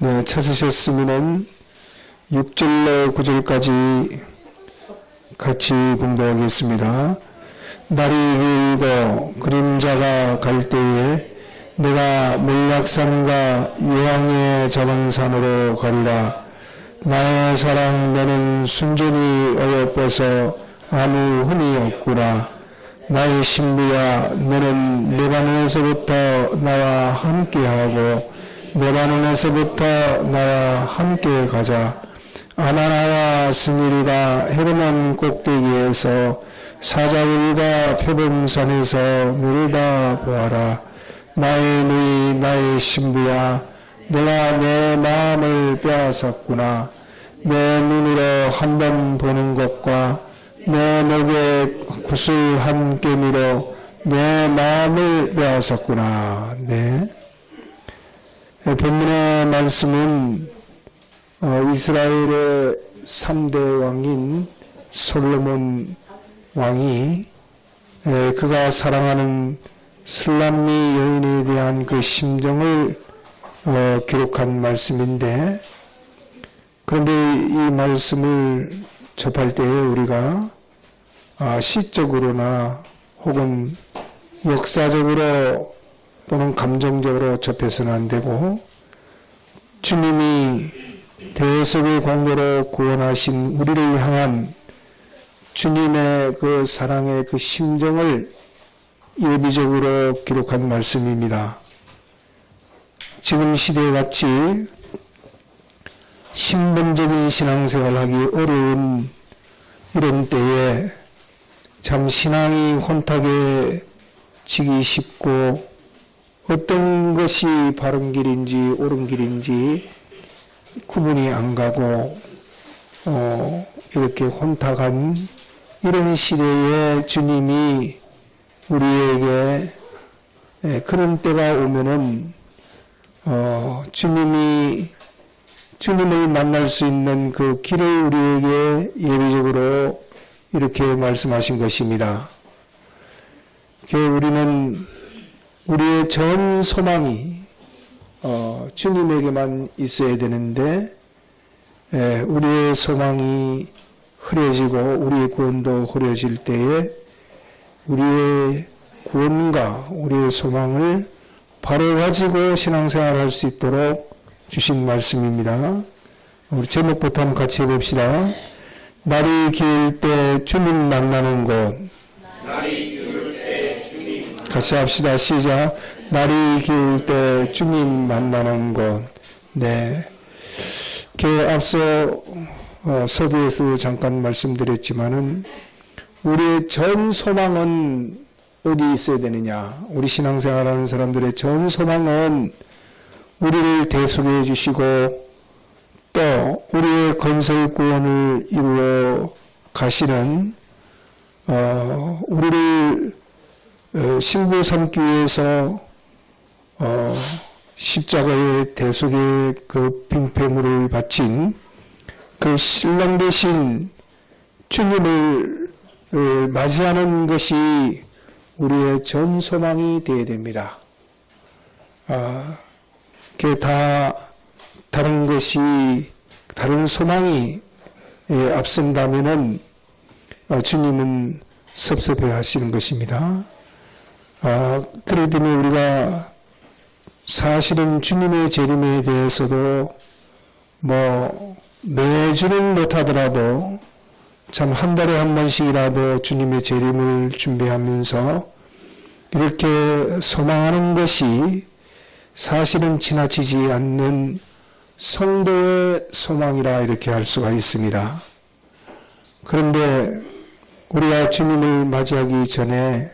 네, 찾으셨으면은 6절로 9절까지 같이 봉독하겠습니다. 날이 길고 그림자가 갈 때에 내가 몰락산과 유황의 자방산으로 가리라. 나의 사랑 너는 순전히 어여뻐서 아무 흠이 없구나. 나의 신부야 너는 레바논에서부터 나와 함께하고 레바논에서부터 나와 함께 가자. 아나나와 스닐과 헤르몬 꼭대기에서 사자굴과 표범산에서 내려다보아라. 나의 누이 나의 신부야 내가 내 마음을 빼앗았구나. 내 눈으로 한 번 보는 것과 내 목에 구슬 한 깨미로 내 마음을 빼앗았구나. 네. 본문의 말씀은 이스라엘의 3대 왕인 솔로몬 왕이 그가 사랑하는 술람미 여인에 대한 그 심정을 기록한 말씀인데, 그런데 이 말씀을 접할 때에 우리가 시적으로나 혹은 역사적으로 또는 감정적으로 접해서는 안 되고, 주님이 대속의 공로로 구원하신 우리를 향한 주님의 그 사랑의 그 심정을 예비적으로 기록한 말씀입니다. 지금 시대같이 신분적인 신앙생활을 하기 어려운 이런 때에 참 신앙이 혼탁해지기 쉽고 어떤 것이 바른 길인지 옳은 길인지 구분이 안 가고 이렇게 혼탁한 이런 시대에 주님이 우리에게 그런 때가 오면은 주님을 만날 수 있는 그 길을 우리에게 예비적으로 이렇게 말씀하신 것입니다. 우리는 우리의 전 소망이 주님에게만 있어야 되는데 우리의 소망이 흐려지고 우리의 구원도 흐려질 때에 우리의 구원과 우리의 소망을 바로 가지고 신앙생활을 할 수 있도록 주신 말씀입니다. 우리 제목부터 한번 같이 해봅시다. 날이 기울 때 주님 만나는 곳. 날이 기울 때 주님 같이 합시다. 시작. 날이 기울 때 주님 만나는 곳. 네. 앞서 서두에서 잠깐 말씀드렸지만은 우리의 전 소망은 어디 있어야 되느냐? 우리 신앙생활하는 사람들의 전 소망은 우리를 대속해 주시고 또 우리의 건설 구원을 이루어 가시는 우리를 신부 삼기 위해서 십자가의 대속의 그 빙패물을 바친 그 신랑 되신 주님을 맞이하는 것이 우리의 전 소망이 되어야 됩니다. 다 다른 것이 다른 소망이 앞선다면은 주님은 섭섭해 하시는 것입니다. 그렇기 때문에 우리가 사실은 주님의 재림에 대해서도 매주는 못하더라도 참 한 달에 한 번씩이라도 주님의 재림을 준비하면서 이렇게 소망하는 것이 사실은 지나치지 않는 성도의 소망이라 이렇게 할 수가 있습니다. 그런데 우리가 주님을 맞이하기 전에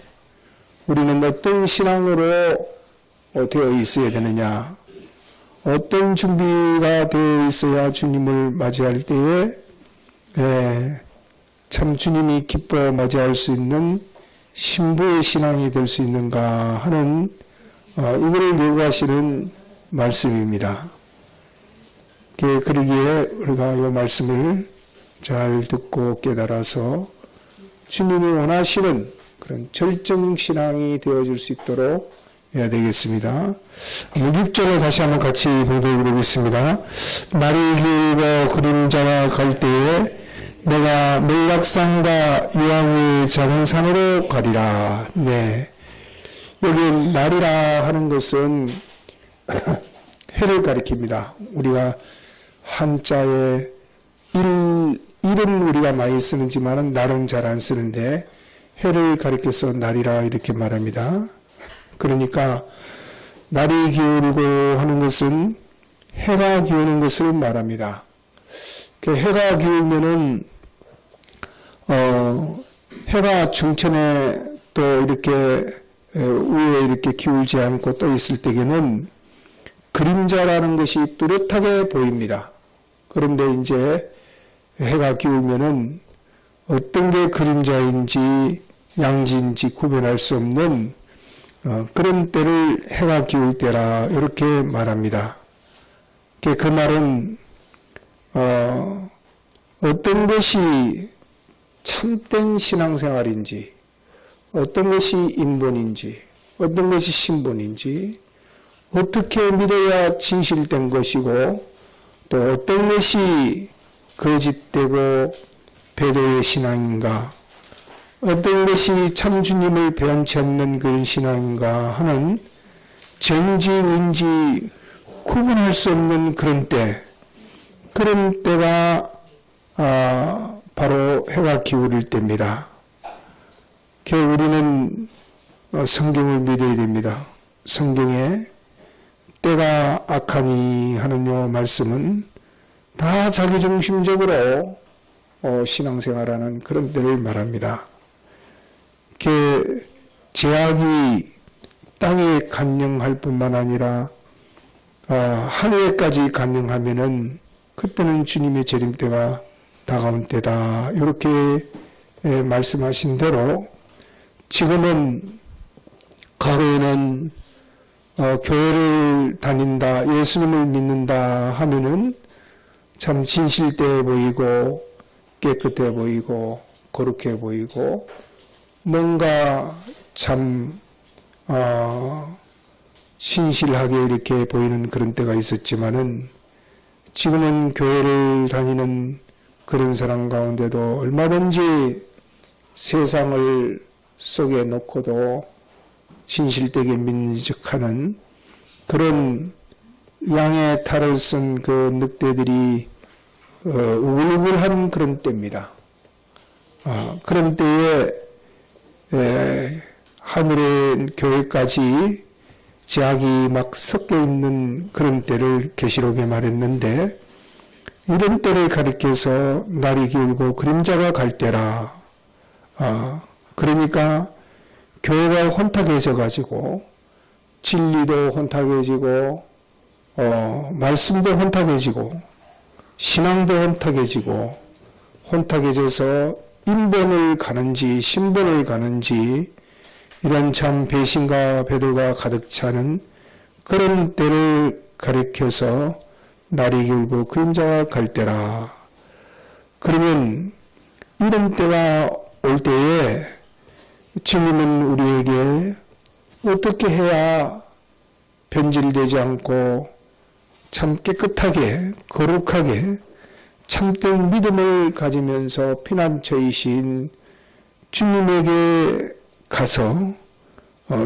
우리는 어떤 신앙으로 되어 있어야 되느냐, 어떤 준비가 되어 있어야 주님을 맞이할 때에 참 주님이 기뻐 맞이할 수 있는 신부의 신앙이 될 수 있는가 하는 이거를 요구하시는 말씀입니다. 그러기에 우리가 이 말씀을 잘 듣고 깨달아서 주님이 원하시는 그런 절정신앙이 되어질 수 있도록 해야 되겠습니다. 6절을 다시 한번 같이 봉독해 보겠습니다. 날이 기울고 그림자가 갈 때에 내가 몰락산과 유황의 작은 산으로 가리라. 네. 여기 날이라 하는 것은 해를 가리킵니다. 우리가 한자에 일은 우리가 많이 쓰는지만은 날은 잘 안 쓰는데 해를 가리켜서 날이라 이렇게 말합니다. 그러니까 날이 기울고 하는 것은 해가 기우는 것을 말합니다. 그 해가 기울면은 해가 중천에 또 이렇게 위에 이렇게 기울지 않고 떠 있을 때에는 그림자라는 것이 뚜렷하게 보입니다. 그런데 이제 해가 기울면은 어떤 게 그림자인지 양지인지 구별할 수 없는 그런 때를 해가 기울 때라 이렇게 말합니다. 그 말은 어떤 것이 참된 신앙생활인지, 어떤 것이 인본인지, 어떤 것이 신본인지, 어떻게 믿어야 진실된 것이고 또 어떤 것이 거짓되고 배도의 신앙인가, 어떤 것이 참 주님을 변치 않는 그런 신앙인가 하는 정지, 인지 구분할 수 없는 그런 때, 그런 때가 바로 해가 기울을 때입니다. 우리는 성경을 믿어야 됩니다. 성경에 때가 악하니 하는 요 말씀은 다 자기중심적으로 신앙생활하는 그런 때를 말합니다. 제약이 땅에 간영할 뿐만 아니라 하늘에까지 간영하면은 그때는 주님의 재림 때가 다가온 때다. 이렇게 말씀하신 대로 지금은 과거에는 교회를 다닌다, 예수님을 믿는다 하면은 참 진실돼 보이고 깨끗해 보이고 거룩해 보이고 뭔가 참 신실하게 이렇게 보이는 그런 때가 있었지만은 지금은 교회를 다니는 그런 사람 가운데도 얼마든지 세상을 속에 놓고도 진실되게 믿는 척하는 그런 양의 탈을 쓴 그 늑대들이 울울한 그런 때입니다. 그런 때에 하늘의 교회까지 제약이 막 섞여 있는 그런 때를 계시록에 말했는데, 이런 때를 가리켜서 날이 기울고 그림자가 갈 때라. 그러니까 교회가 혼탁해져 가지고 진리도 혼탁해지고 말씀도 혼탁해지고 신앙도 혼탁해지고 혼탁해져서 인본을 가는지 신본을 가는지 이런 참 배신과 배도가 가득 차는 그런 때를 가리켜서 날이 기울고 그림자가 갈 때라. 그러면 이런 때가 올 때에 주님은 우리에게 어떻게 해야 변질되지 않고 참 깨끗하게 거룩하게 참된 믿음을 가지면서 피난처이신 주님에게 가서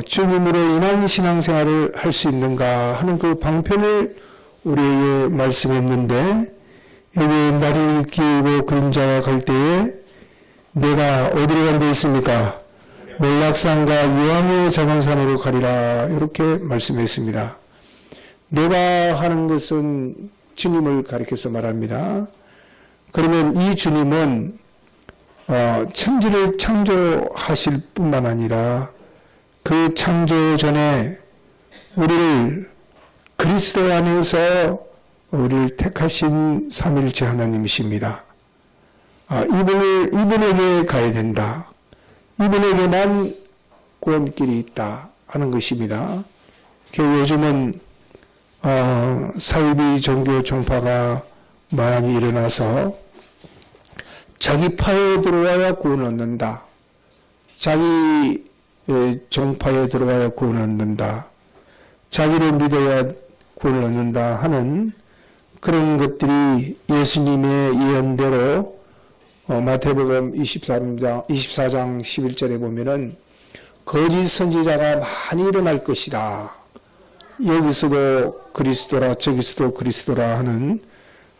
주님으로 인한 신앙생활을 할 수 있는가 하는 그 방편을 우리에게 말씀했는데, 여기 날이 기울고 그림자가 갈 때에 내가 어디로 간 데 있습니까? 몰락산과 유황의 작은 산으로 가리라 이렇게 말씀했습니다. 내가 하는 것은 주님을 가리켜서 말합니다. 그러면 이 주님은 천지를 창조하실 뿐만 아니라 그 창조 전에 우리를 그리스도 안에서 우리를 택하신 삼일체 하나님이십니다. 이분에게 가야 된다. 이분에게만 구원길이 있다 하는 것입니다. 요즘은 사이비 종교 종파가 많이 일어나서 자기 파에 들어와야 구원 얻는다. 자기 종파에 들어와야 구원 얻는다. 자기를 믿어야 구원을 얻는다 하는 그런 것들이 예수님의 예언대로 마태복음 24장 11절에 보면은 거짓 선지자가 많이 일어날 것이다. 여기서도 그리스도라 저기서도 그리스도라 하는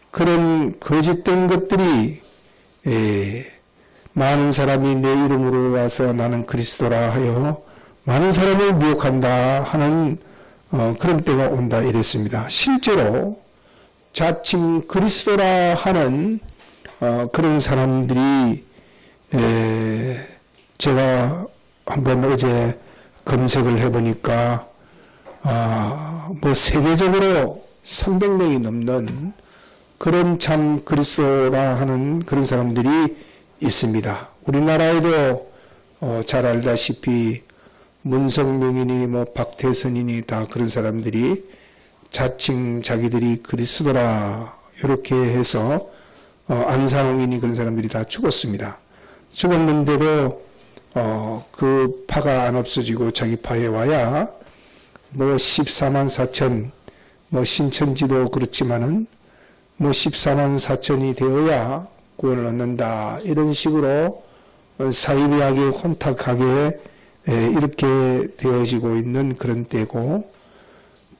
그런 거짓된 것들이 많은 사람이 내 이름으로 와서 나는 그리스도라 하여 많은 사람을 미혹한다 하는 그런 때가 온다 이랬습니다. 실제로 자칭 그리스도라 하는 그런 사람들이 제가 한번 어제 검색을 해보니까 뭐 세계적으로 300명이 넘는 그런 참 그리스도라 하는 그런 사람들이 있습니다. 우리나라에도 잘 알다시피 문성명이니 뭐 박태선이니 다 그런 사람들이 자칭 자기들이 그리스도라 이렇게 해서 안상홍이니 그런 사람들이 다 죽었습니다. 죽었는데도 그 파가 안 없어지고 자기 파에 와야 뭐 14만 4천 뭐 신천지도 그렇지만은 뭐 14만 4천이 되어야 구원을 얻는다 이런 식으로 사이비하게 혼탁하게 이렇게 되어지고 있는 그런 때고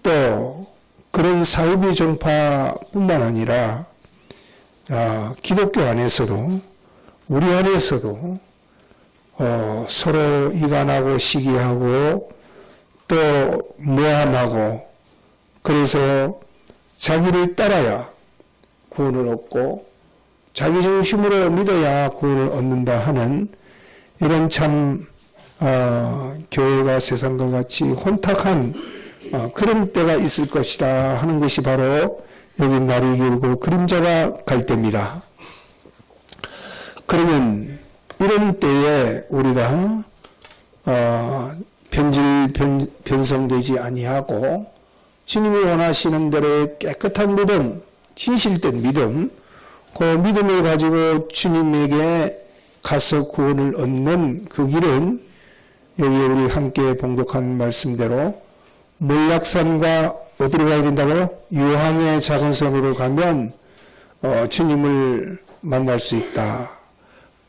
또 그런 사이비 종파뿐만 아니라 기독교 안에서도 우리 안에서도 서로 이간하고 시기하고 또 모함하고 그래서 자기를 따라야 구원을 얻고 자기 중심으로 믿어야 구원을 얻는다 하는 이런 참 교회가 세상과 같이 혼탁한 그런 때가 있을 것이다 하는 것이 바로 여기 날이 길고 그림자가 갈 때입니다. 그러면 이런 때에 우리가 변성되지 아니하고 주님이 원하시는 대로의 깨끗한 믿음, 진실된 믿음, 그 믿음을 가지고 주님에게 가서 구원을 얻는 그 길은 여기 우리 함께 봉독한 말씀대로 몰락산과 어디로 가야 된다고요? 유황의 작은 섬으로 가면 주님을 만날 수 있다.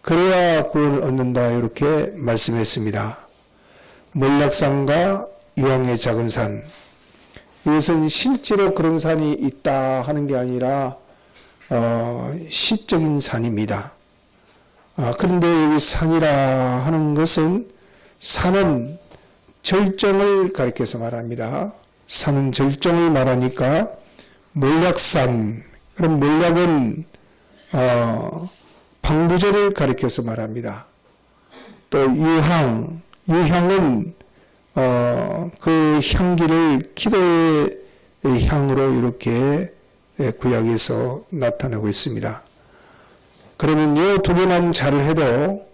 그래야 구원을 얻는다 이렇게 말씀했습니다. 몰락산과 유황의 작은 산, 이것은 실제로 그런 산이 있다 하는 게 아니라 시적인 산입니다. 그런데 여기 산이라 하는 것은 산은 절정을 가리켜서 말합니다. 산은 절정을 말하니까 몰락산, 그럼 몰락은 방부제를 가리켜서 말합니다. 또 유향은 그 향기를 기도의 향으로 이렇게 구약에서 나타내고 있습니다. 그러면 이 두 개만 잘 해도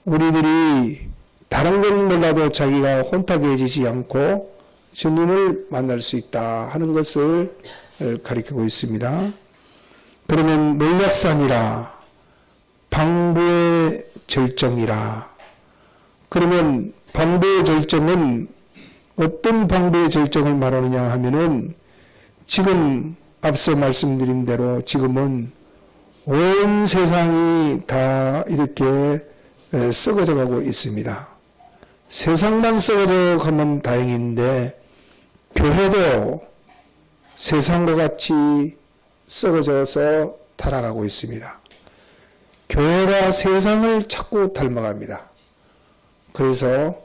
우리들이 다른 건 몰라도 자기가 혼탁해지지 않고 주님을 만날 수 있다 하는 것을 가리키고 있습니다. 그러면 몰락산이라 방부의 절정이라. 그러면 방부의 절정은 어떤 방부의 절정을 말하느냐 하면은 지금 앞서 말씀드린 대로 지금은 온 세상이 다 이렇게 썩어져 가고 있습니다. 세상만 썩어져 가면 다행인데 교회도 세상과 같이 썩어져서 타락하고 있습니다. 교회가 세상을 자꾸 닮아갑니다. 그래서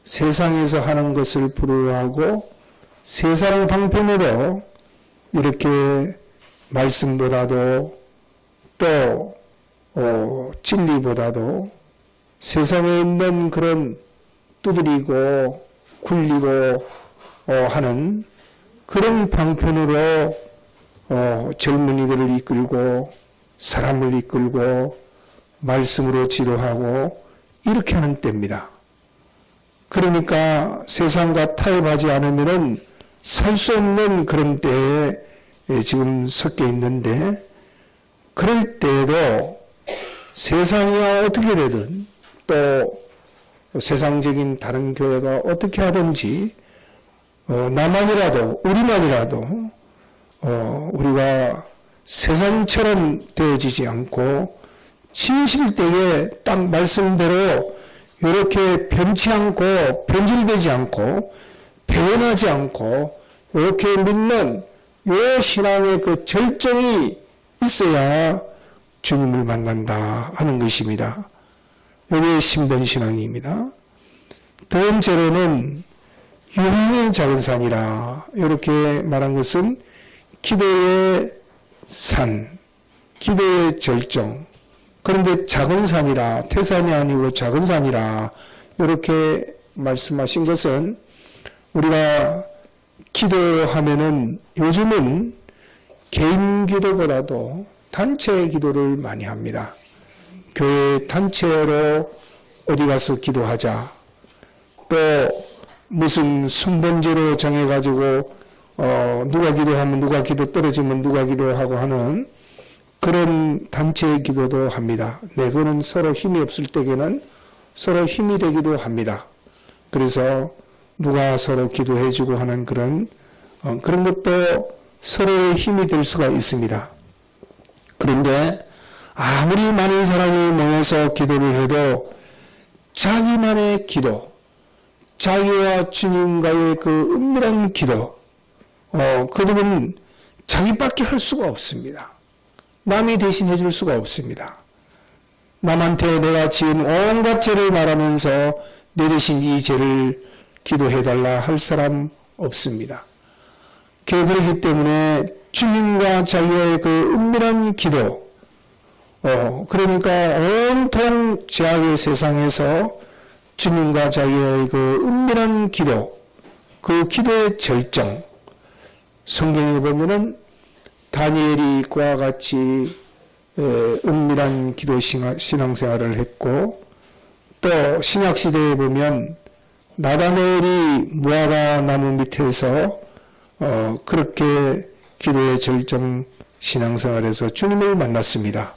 세상에서 하는 것을 부러워하고 세상 방편으로 이렇게 말씀보다도 또 진리보다도 세상에 있는 그런 두드리고 굴리고 하는 그런 방편으로 젊은이들을 이끌고 사람을 이끌고 말씀으로 지도하고 이렇게 하는 때입니다. 그러니까 세상과 타협하지 않으면 살 수 없는 그런 때에 지금 섞여 있는데, 그럴 때에도 세상이야 어떻게 되든 또 세상적인 다른 교회가 어떻게 하든지 나만이라도, 우리만이라도, 우리가 세상처럼 되어지지 않고, 진실되게 딱 말씀대로 이렇게 변치 않고, 변질되지 않고, 배연하지 않고, 이렇게 믿는 요 신앙의 그 절정이 있어야 주님을 만난다 하는 것입니다. 이게 신본신앙입니다. 두 번째로는 유황의 작은 산이라 이렇게 말한 것은 기도의 산, 기도의 절정. 그런데 작은 산이라, 태산이 아니고 작은 산이라 이렇게 말씀하신 것은 우리가 기도하면은 요즘은 개인 기도보다도 단체 기도를 많이 합니다. 교회 단체로 어디 가서 기도하자. 또 무슨 순번제로 정해가지고 누가 기도하면 누가 기도 떨어지면 누가 기도하고 하는 그런 단체 기도도 합니다. 네, 그거는 서로 힘이 없을 때에는 서로 힘이 되기도 합니다. 그래서 누가 서로 기도해주고 하는 그런 것도 서로의 힘이 될 수가 있습니다. 그런데 아무리 많은 사람이 모여서 기도를 해도 자기만의 기도, 자기와 주님과의 그 은밀한 기도, 그들은 자기밖에 할 수가 없습니다. 남이 대신해 줄 수가 없습니다. 남한테 내가 지은 온갖 죄를 말하면서 내 대신 이 죄를 기도해달라 할 사람 없습니다. 그렇기 때문에 주님과 자기의 그 은밀한 기도, 그러니까 온통 죄악의 세상에서 주님과 자기의 그 은밀한 기도, 그 기도의 절정, 성경에 보면은 다니엘이 그와 같이 은밀한 기도 신앙생활을 했고, 또 신약시대에 보면 나다넬이 무화과 나무 밑에서 그렇게 기도의 절정 신앙생활에서 주님을 만났습니다.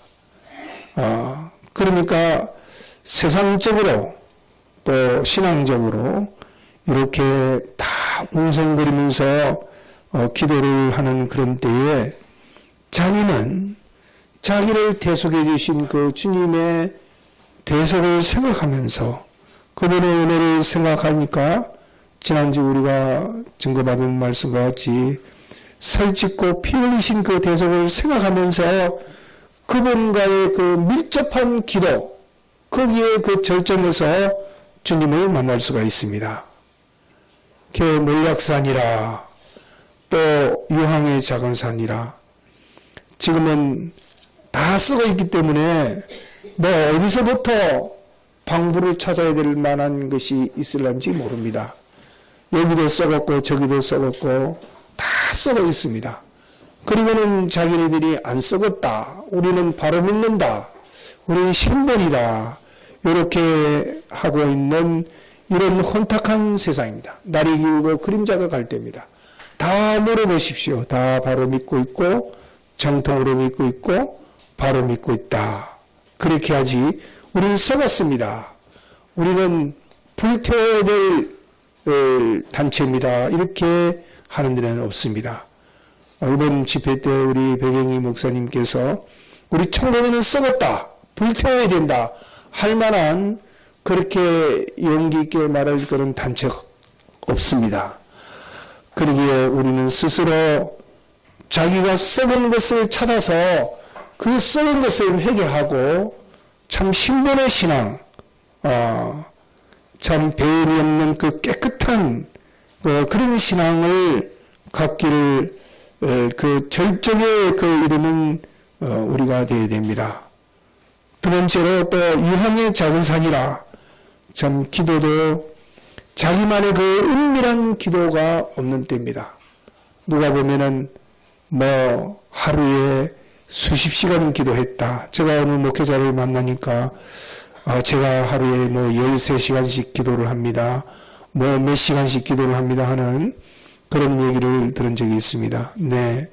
그러니까 세상적으로 또 신앙적으로 이렇게 다 웅성거리면서 기도를 하는 그런 때에 자기는 자기를 대속해 주신 그 주님의 대속을 생각하면서 그분의 은혜를 생각하니까 지난주 우리가 증거받은 말씀과 같이 살짓고 피 흘리신 그 대속을 생각하면서 그분과의 그 밀접한 기도, 거기에 그 절정에서 주님을 만날 수가 있습니다. 몰약산이라 또 유황의 작은 산이라 지금은 다 썩어 있기 때문에 뭐 어디서부터 방부를 찾아야 될 만한 것이 있을런지 모릅니다. 여기도 썩었고 저기도 썩었고 다 썩어 있습니다. 그리고는 자기네들이 안 썩었다. 우리는 바로 믿는다. 우리는 신본이다. 이렇게 하고 있는 이런 혼탁한 세상입니다. 날이 기울고 그림자가 갈 때입니다. 다 물어보십시오. 다 바로 믿고 있고 정통으로 믿고 있고 바로 믿고 있다. 그렇게 하지 우리는 썩었습니다. 우리는 불태워야 될 단체입니다. 이렇게 하는 데는 없습니다. 이번 집회 때 우리 백영희 목사님께서 우리 총회는 썩었다. 불태워야 된다. 할 만한 그렇게 용기 있게 말할 그런 단체가 없습니다. 그러기에 우리는 스스로 자기가 썩은 것을 찾아서 그 썩은 것을 회개하고 참 신본의 신앙, 참 배임이 없는 그 깨끗한 그런 신앙을 갖기를 그 절정에 그 이르는 우리가 되어야 됩니다. 두 번째로 또 유황의 작은 산이라 참 기도도 자기만의 그 은밀한 기도가 없는 때입니다. 누가 보면은 뭐 하루에 수십 시간 기도했다. 제가 어느 목회자를 만나니까 제가 하루에 뭐 13시간씩 기도를 합니다. 뭐 몇 시간씩 기도를 합니다 하는 그런 얘기를 들은 적이 있습니다. 네.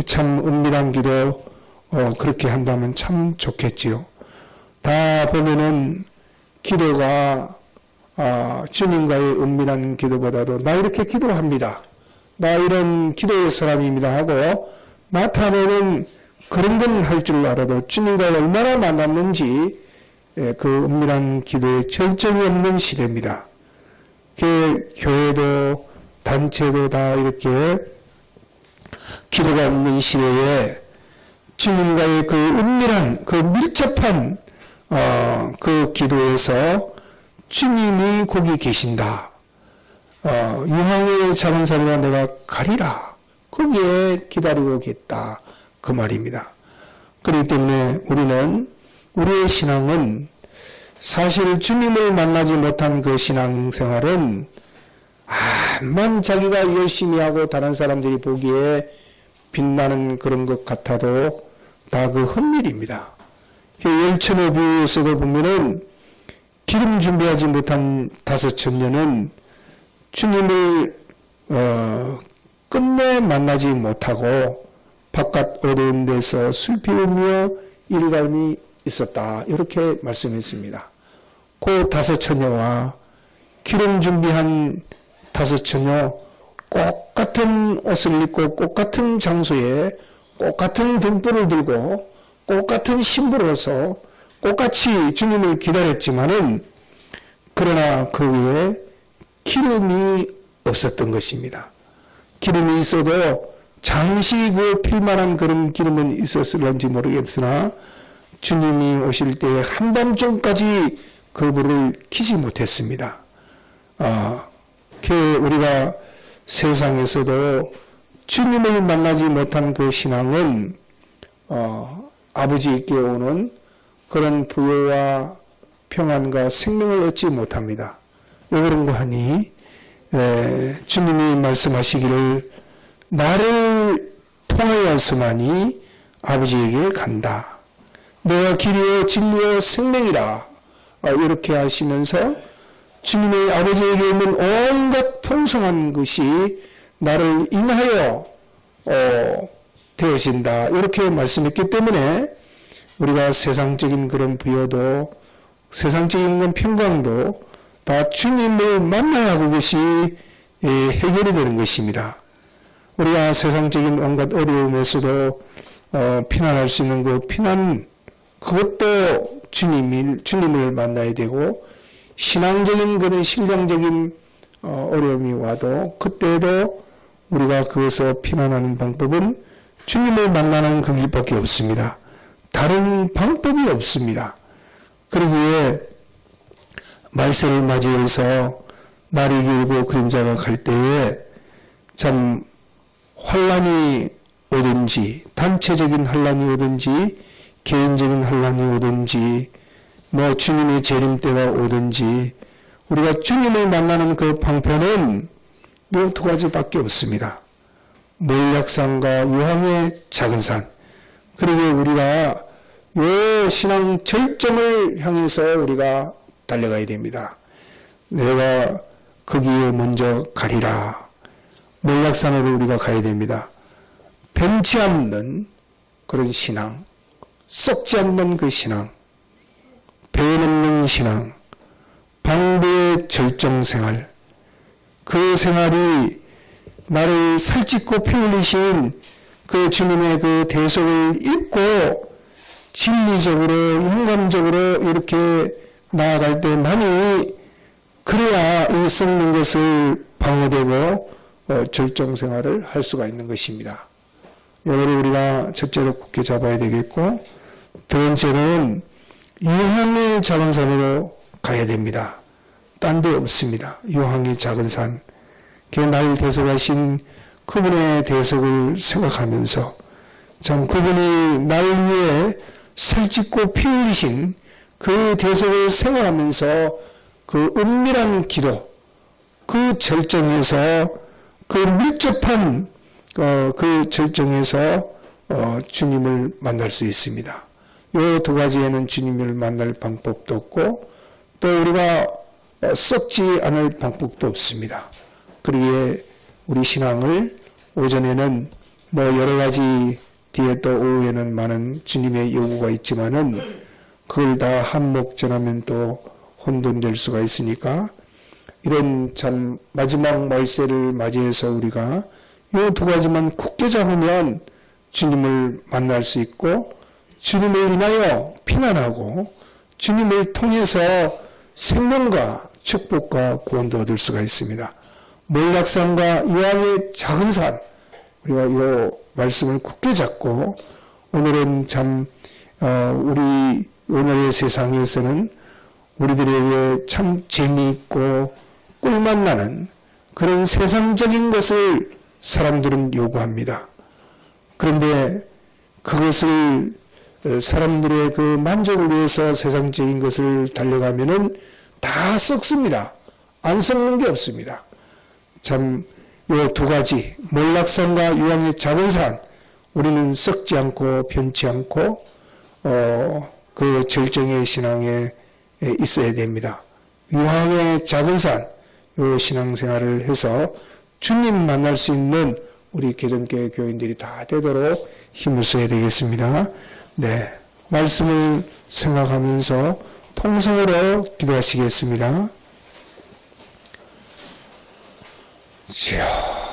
참 은밀한 기도 그렇게 한다면 참 좋겠지요. 다 보면은 기도가 주님과의 은밀한 기도보다도 나 이렇게 기도합니다. 나 이런 기도의 사람입니다 하고 나타내는 그런 건 할 줄 알아도 주님과 얼마나 만났는지 그 은밀한 기도에 절정이 없는 시대입니다. 교회도 단체도 다 이렇게 기도가 없는 시대에 주님과의 그 은밀한 그 밀접한 그 기도에서 주님이 거기 계신다. 유황의 작은 산이라 내가 가리라. 거기에 기다리고 계다. 그 말입니다. 그렇기 때문에 우리는 우리의 신앙은 사실 주님을 만나지 못한 그 신앙생활은 암만 자기가 열심히 하고 다른 사람들이 보기에 빛나는 그런 것 같아도 다 그 헛일입니다. 열천의 비유에서도 보면은 기름 준비하지 못한 5천년은 주님을 끝내 만나지 못하고 바깥 어두운 데서 술 피우며 일감이 있었다. 이렇게 말씀했습니다. 그 5처녀와 기름 준비한 5처녀 똑같은 옷을 입고 똑같은 장소에 똑같은 등불을 들고 똑같은 신부로서 똑같이 주님을 기다렸지만은 그러나 그 위에 기름이 없었던 것입니다. 기름이 있어도 잠시 그 필만한 그런 기름은 있었을런지 모르겠으나 주님이 오실 때에 한밤중까지 그 불을 켜지 못했습니다. 우리가 세상에서도 주님을 만나지 못한 그 신앙은 아버지께 오는 그런 부여와 평안과 생명을 얻지 못합니다. 왜 그런가 하니 주님이 말씀하시기를 나를 통하여서만이 아버지에게 간다. 내가 길이요 진리요 생명이라 이렇게 하시면서 주님의 아버지에게 있는 온갖 풍성한 것이 나를 인하여 되어진다. 이렇게 말씀했기 때문에 우리가 세상적인 그런 부여도 세상적인 그런 평강도 다 주님을 만나야 그것이 해결이 되는 것입니다. 우리가 세상적인 온갖 어려움에서도 피난할 수 있는 그 피난 그것도 주님을 만나야 되고 신앙적인 그런 신령적인 어려움이 와도 그때도 우리가 그것을 피난하는 방법은 주님을 만나는 그 길밖에 없습니다. 다른 방법이 없습니다. 그러기에 말세를 맞이해서 날이 길고 그림자가 갈 때에 참 환란이 오든지 단체적인 환란이 오든지 개인적인 환란이 오든지 뭐 주님의 재림 때가 오든지 우리가 주님을 만나는 그 방편은 이 두 가지밖에 없습니다. 몰약산과 유황의 작은 산. 그러기에 우리가 이 신앙 절정을 향해서 우리가 달려가야 됩니다. 내가 거기에 먼저 가리라. 몰약산으로 우리가 가야 됩니다. 변치 않는 그런 신앙, 썩지 않는 그 신앙, 배넘는 신앙, 방배의 절정 생활, 그 생활이 나를 살찌고 피 흘리신 그 주님의 그 대속을 입고 진리적으로 인간적으로 이렇게 나아갈 때만이 그래야 이 썩는 것을 방어되고 절정 생활을 할 수가 있는 것입니다. 이거를 우리가 첫째로 굳게 잡아야 되겠고 두 번째는 유황의 작은 산으로 가야 됩니다. 딴 데 없습니다. 유황의 작은 산. 날 대속하신 그분의 대속을 생각하면서 참 그분이 날 위해 살찌고 피 흘리신 그 대속을 생각하면서 그 은밀한 기도, 그 절정에서 그 밀접한 그 절정에서 주님을 만날 수 있습니다. 이 두 가지에는 주님을 만날 방법도 없고 또 우리가 썩지 않을 방법도 없습니다. 그러기에 우리 신앙을 오전에는 뭐 여러 가지 뒤에 또 오후에는 많은 주님의 요구가 있지만은 그걸 다 한몫 전하면 또 혼돈될 수가 있으니까 이런 참 마지막 말세를 맞이해서 우리가 이 두 가지만 굳게 잡으면 주님을 만날 수 있고 주님을 인하여 피난하고 주님을 통해서 생명과 축복과 구원도 얻을 수가 있습니다. 몰락산과 유황의 작은 산, 우리가 이 말씀을 굳게 잡고 오늘은 참 우리 오늘의 세상에서는 우리들에게 참 재미있고 꿀맛 나는 그런 세상적인 것을 사람들은 요구합니다. 그런데 그것을 사람들의 그 만족을 위해서 세상적인 것을 달려가면은 다 썩습니다. 안 썩는 게 없습니다. 참, 요 두 가지, 몰락산과 유황의 작은 산, 우리는 썩지 않고 변치 않고, 그 절정의 신앙에 있어야 됩니다. 유황의 작은 산, 요 신앙생활을 해서 주님 만날 수 있는 우리 개정교회 교인들이 다 되도록 힘을 써야 되겠습니다. 네. 말씀을 생각하면서 통성으로 기도하시겠습니다. 주여.